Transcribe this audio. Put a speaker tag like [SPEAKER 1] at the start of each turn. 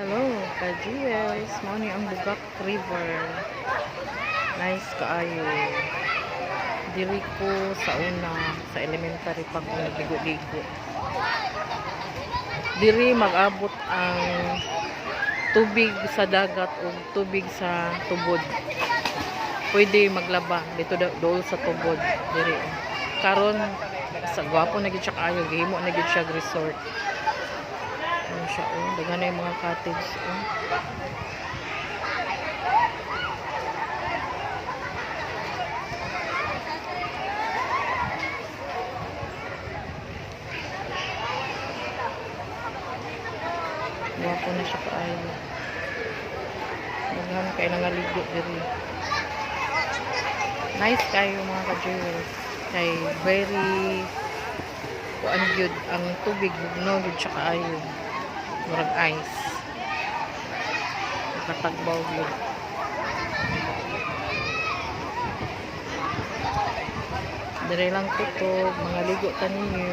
[SPEAKER 1] Hello, ka-Jewels. Mao ni ang Bugak River. Nice kaayo. Diri ko sa una, sa elementary pa ko nagligo-ligo. Diri mag-abot ang tubig sa dagat o tubig sa tubod. Pwede maglaba dito dool sa tubod diri. Karon sa gwapo na gid siya kaayo, gihimo na gid siya resort. Ano siya, dagan na yung mga cottage, Gwapo na siya kaayo. Dagan kay nangaligo diri. Nice kayo mga ka-jewels. Kay very kuan gyud ang tubig, no gyud siya kaayo. Murag ice. Nakatagbaw gyud. Dire lang kutob, mga ligo ta ninyo.